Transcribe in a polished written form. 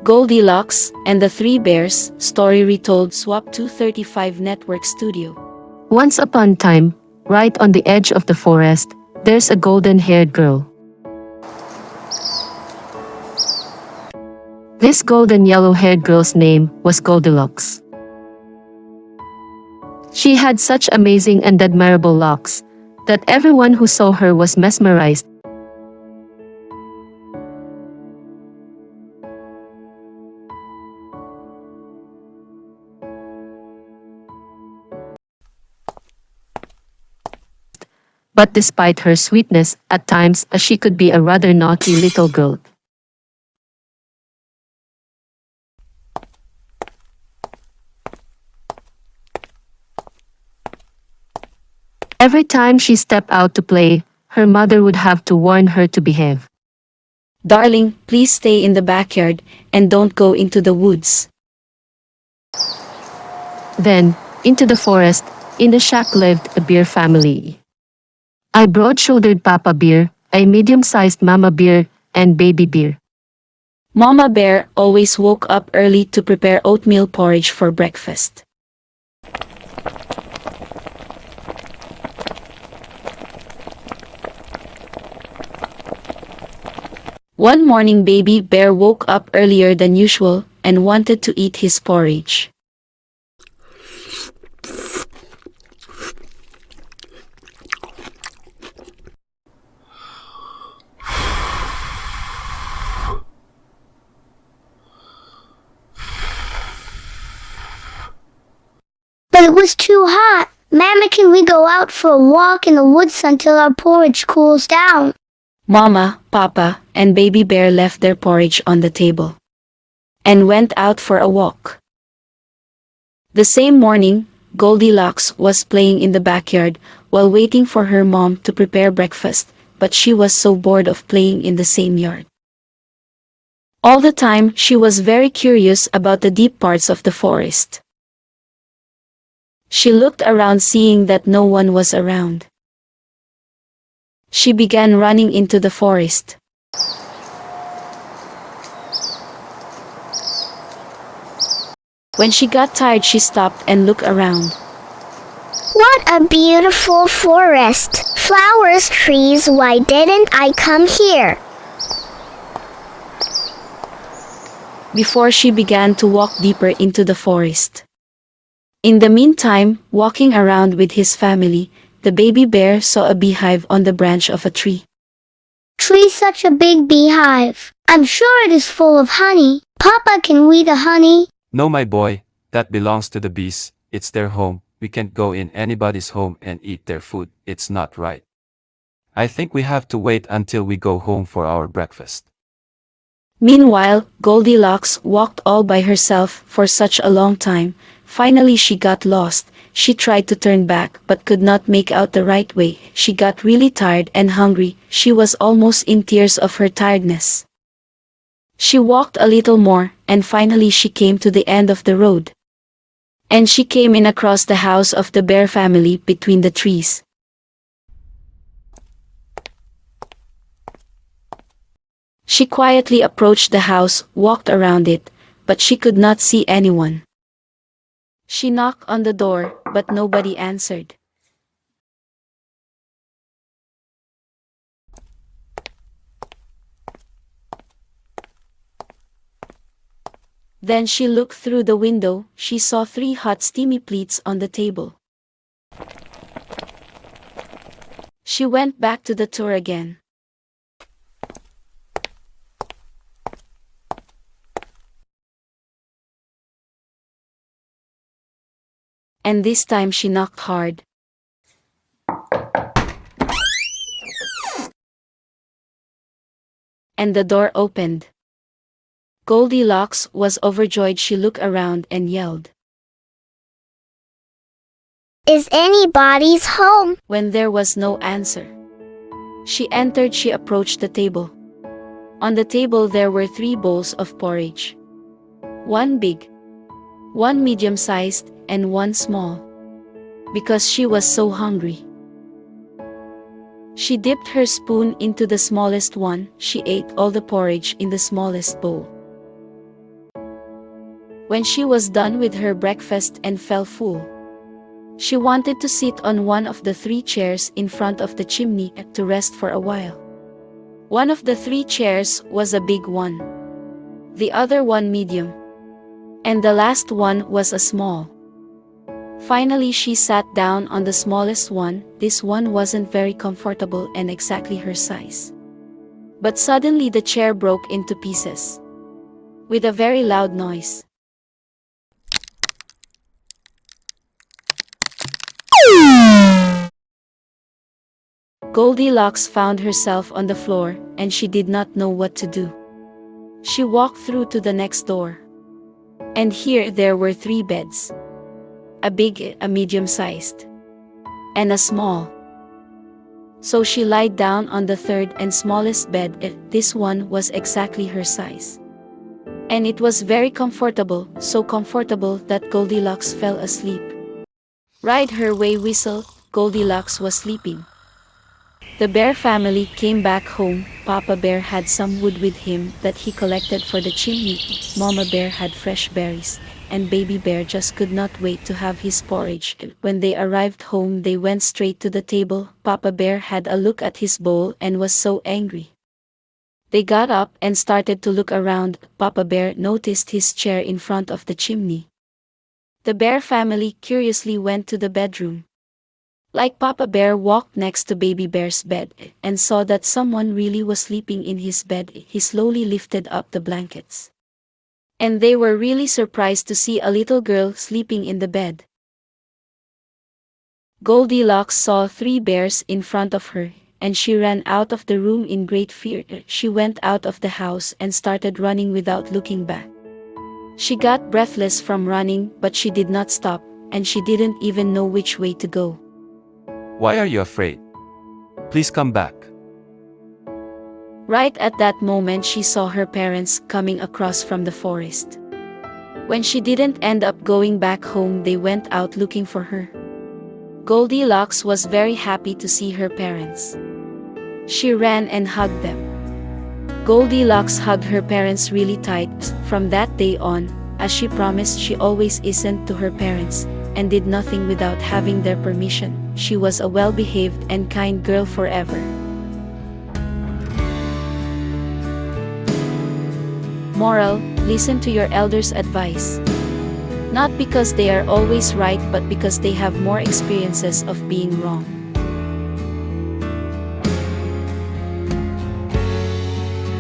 Goldilocks and the Three Bears, story retold Swap 235 Network Studio. Once upon a time, right on the edge of the forest, there's a golden-haired girl. This golden yellow-haired girl's name was Goldilocks. She had such amazing and admirable locks that everyone who saw her was mesmerized. But despite her sweetness, at times she could be a rather naughty little girl. Every time she stepped out to play, her mother would have to warn her to behave. Darling, please stay in the backyard and don't go into the woods. Then, into the forest, in the shack lived a bear family. A broad-shouldered Papa Bear, a medium-sized Mama Bear, and Baby Bear. Mama Bear always woke up early to prepare oatmeal porridge for breakfast. One morning Baby Bear woke up earlier than usual and wanted to eat his porridge. But it was too hot. Mama, can we go out for a walk in the woods until our porridge cools down? Mama, Papa, and Baby Bear left their porridge on the table and went out for a walk. The same morning, Goldilocks was playing in the backyard while waiting for her mom to prepare breakfast, but she was so bored of playing in the same yard. All the time, she was very curious about the deep parts of the forest. She looked around seeing that no one was around. She began running into the forest. When she got tired, she stopped and looked around. What a beautiful forest! Flowers, trees, why didn't I come here? Before she began to walk deeper into the forest. In the meantime, walking around with his family, the baby bear saw a beehive on the branch of a tree. Tree, such a big beehive. I'm sure it is full of honey. Papa, can we the honey? No, my boy, that belongs to the bees. It's their home. We can't go in anybody's home and eat their food. It's not right. I think we have to wait until we go home for our breakfast. Meanwhile, Goldilocks walked all by herself for such a long time. Finally she got lost. She tried to turn back but could not make out the right way. She got really tired and hungry. She was almost in tears of her tiredness. She walked a little more, and finally she came to the end of the road. And she came in across the house of the bear family between the trees. She quietly approached the house, walked around it, but she could not see anyone. She knocked on the door, but nobody answered. Then she looked through the window. She saw 3 hot steamy plates on the table. She went back to the tour again. And this time she knocked hard. And the door opened. Goldilocks was overjoyed. She looked around and yelled. Is anybody's home? When there was no answer, she entered. She approached the table. On the table there were 3 bowls of porridge. 1 big, 1 medium-sized, and 1 small. Because she was so hungry, she dipped her spoon into the smallest one. She ate all the porridge in the smallest bowl. When she was done with her breakfast and felt full, she wanted to sit on one of the 3 chairs in front of the chimney to rest for a while. One of the 3 chairs was a big one, the other one medium, and the last one was a small. Finally she sat down on the smallest one. This one wasn't very comfortable and exactly her size. But suddenly the chair broke into pieces with a very loud noise. Goldilocks found herself on the floor, and she did not know what to do. She walked through to the next door. And here there were 3 beds. A big, a medium-sized, and a small. So she lied down on the third and smallest bed. This one was exactly her size. And it was very comfortable, so comfortable that Goldilocks fell asleep. Ride her way whistle, Goldilocks was sleeping. The bear family came back home. Papa Bear had some wood with him that he collected for the chimney. Mama Bear had fresh berries, and Baby Bear just could not wait to have his porridge. When they arrived home, they went straight to the table. Papa Bear had a look at his bowl and was so angry. They got up and started to look around. Papa Bear noticed his chair in front of the chimney. The bear family curiously went to the bedroom. Like Papa Bear walked next to Baby Bear's bed and saw that someone really was sleeping in his bed. He slowly lifted up the blankets. And they were really surprised to see a little girl sleeping in the bed. Goldilocks saw 3 bears in front of her, and she ran out of the room in great fear. She went out of the house and started running without looking back. She got breathless from running, but she did not stop, and she didn't even know which way to go. Why are you afraid? Please come back. Right at that moment she saw her parents coming across from the forest. When she didn't end up going back home, they went out looking for her. Goldilocks was very happy to see her parents. She ran and hugged them. Goldilocks hugged her parents really tight. From that day on, as she promised, she always listened to her parents and did nothing without having their permission. She was a well-behaved and kind girl forever. Moral: listen to your elders' advice. Not because they are always right, but because they have more experiences of being wrong.